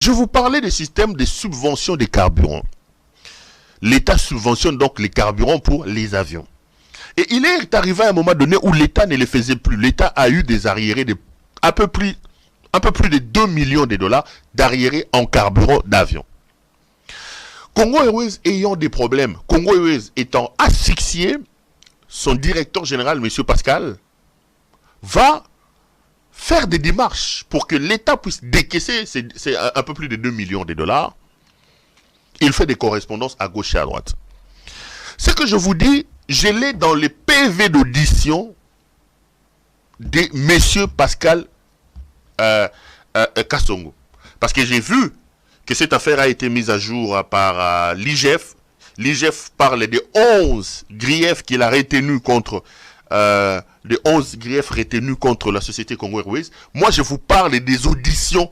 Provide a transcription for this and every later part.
Je vous parlais des systèmes de subvention des carburants. L'État subventionne donc les carburants pour les avions. Et il est arrivé à un moment donné où l'État ne les faisait plus. L'État a eu des arriérés de un peu plus de 2 millions de dollars d'arriérés en carburant d'avion. Congo Airways ayant des problèmes, Congo Airways étant asphyxié, son directeur général, M. Pascal, va faire des démarches pour que l'État puisse décaisser un peu plus de 2 millions de dollars. Il fait des correspondances à gauche et à droite. Ce que je vous dis, je l'ai dans les PV d'audition de M. Pascal Kassongo. Parce que j'ai vu que cette affaire a été mise à jour par l'IGF. L'IGF parle des 11 griefs qu'il a retenus contre la société Congo Airways. Moi, je vous parle des auditions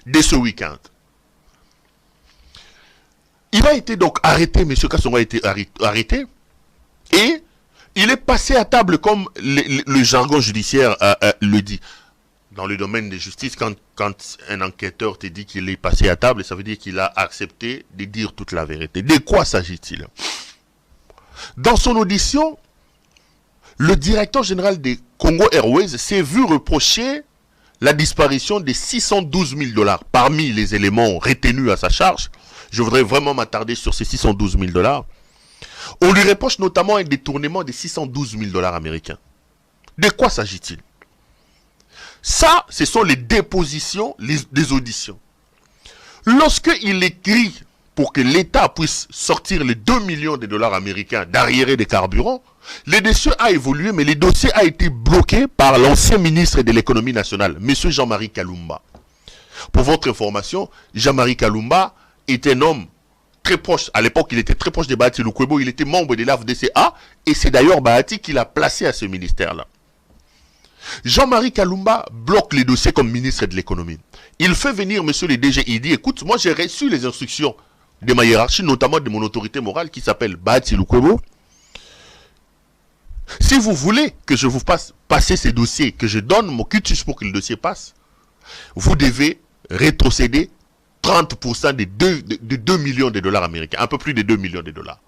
de ce week-end. Il a été donc arrêté, M. Kassongo a été arrêté, et il est passé à table comme le jargon judiciaire le dit. Dans le domaine de justice, quand un enquêteur te dit qu'il est passé à table, ça veut dire qu'il a accepté de dire toute la vérité. De quoi s'agit-il? Dans son audition, le directeur général de Congo Airways s'est vu reprocher la disparition de 612 000 dollars parmi les éléments retenus à sa charge. Je voudrais vraiment m'attarder sur ces 612 000 dollars. On lui reproche notamment un détournement de 612 000 dollars américains. De quoi s'agit-il? Ça, ce sont les dépositions des auditions. Lorsqu'il écrit pour que l'État puisse sortir les 2 millions de dollars américains d'arriérés des carburants, le dossier a évolué, mais le dossier a été bloqué par l'ancien ministre de l'économie nationale, M. Jean-Marie Kalumba. Pour votre information, Jean-Marie Kalumba est un homme très proche. À l'époque, il était très proche de Bahati Lukwebo. Il était membre de l'AFDCA. Et c'est d'ailleurs Bahati qui l'a placé à ce ministère-là. Jean-Marie Kalumba bloque les dossiers comme ministre de l'économie. Il fait venir monsieur le DG. Il dit, écoute, moi j'ai reçu les instructions de ma hiérarchie, notamment de mon autorité morale qui s'appelle Bahati Lukwebo. Si vous voulez que je vous fasse passer ces dossiers, que je donne mon cutus pour que le dossier passe, vous devez rétrocéder 30% de 2 millions de dollars américains, un peu plus de 2 millions de dollars.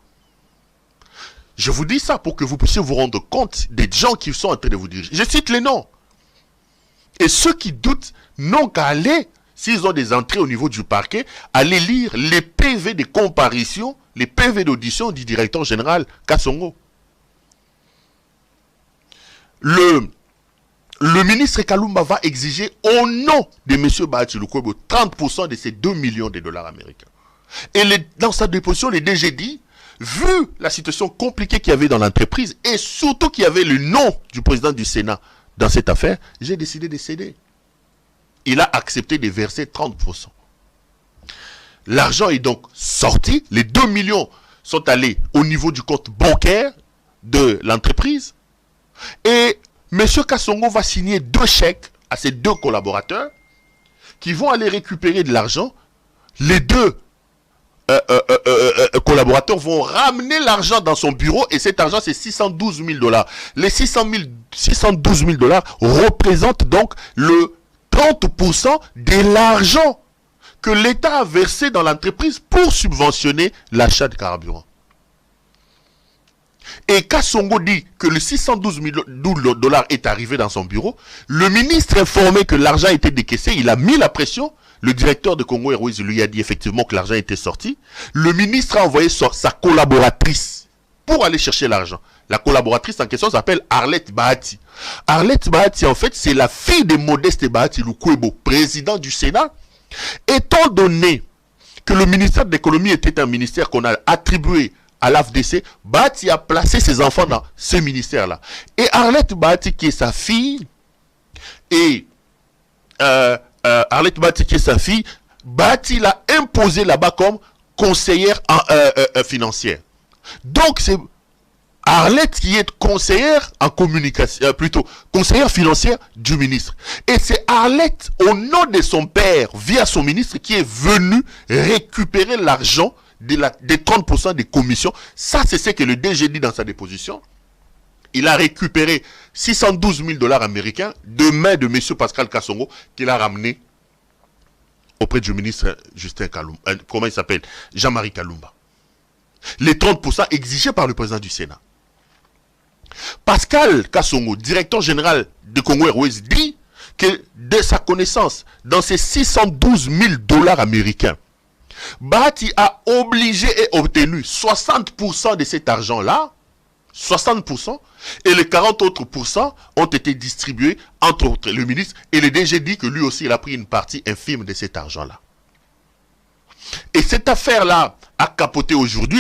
Je vous dis ça pour que vous puissiez vous rendre compte des gens qui sont en train de vous diriger. Je cite les noms. Et ceux qui doutent n'ont qu'à aller, s'ils ont des entrées au niveau du parquet, aller lire les PV de comparution, les PV d'audition du directeur général Kassongo. Le ministre Kalumba va exiger au nom de M. Bahati Lukwebo 30% de ces 2 millions de dollars américains. Et dans sa déposition, le DG dit, vu la situation compliquée qu'il y avait dans l'entreprise, et surtout qu'il y avait le nom du président du Sénat dans cette affaire, j'ai décidé de céder. Il a accepté de verser 30%. L'argent est donc sorti, les 2 millions sont allés au niveau du compte bancaire de l'entreprise, et M. Kassongo va signer 2 chèques à ses 2 collaborateurs qui vont aller récupérer de l'argent. Les 2 collaborateurs vont ramener l'argent dans son bureau et cet argent c'est 612 000 dollars. Les 612 000 dollars représentent donc le 30% de l'argent que l'État a versé dans l'entreprise pour subventionner l'achat de carburant. Et Kassongo dit que le 612 000 dollars est arrivé dans son bureau. Le ministre informé que l'argent était décaissé, il a mis la pression. Le directeur de Congo Airways lui a dit effectivement que l'argent était sorti. Le ministre a envoyé sa collaboratrice pour aller chercher l'argent. La collaboratrice en question s'appelle Arlette Bahati. Arlette Bahati, en fait, c'est la fille de Modeste Bahati Lukwebo, président du Sénat. Étant donné que le ministère de l'économie était un ministère qu'on a attribué à l'AFDC, Bahati a placé ses enfants dans ce ministère-là. Et Arlette Bahati, qui est sa fille, et Arlette Bahati, qui est sa fille, Bahati l'a imposé là-bas comme conseillère financière. Donc, c'est Arlette qui est conseillère en communication, plutôt conseillère financière du ministre. Et c'est Arlette, au nom de son père, via son ministre, qui est venu récupérer l'argent des 30% des commissions. Ça, c'est ce que le DG dit dans sa déposition. Il a récupéré 612 000 dollars américains de main de M. Pascal Kassongo qu'il a ramené auprès du ministre Justin Kalumba, comment il s'appelle, Jean-Marie Kalumba. Les 30% exigés par le président du Sénat. Pascal Kassongo, directeur général de Congo Airways, dit que de sa connaissance, dans ces 612 000 $ américains, Bahati a obligé et obtenu 60% de cet argent-là, 60%, et les 40 autres pourcents ont été distribués entre autres le ministre, et le DG dit que lui aussi il a pris une partie infime de cet argent-là. Et cette affaire-là a capoté aujourd'hui.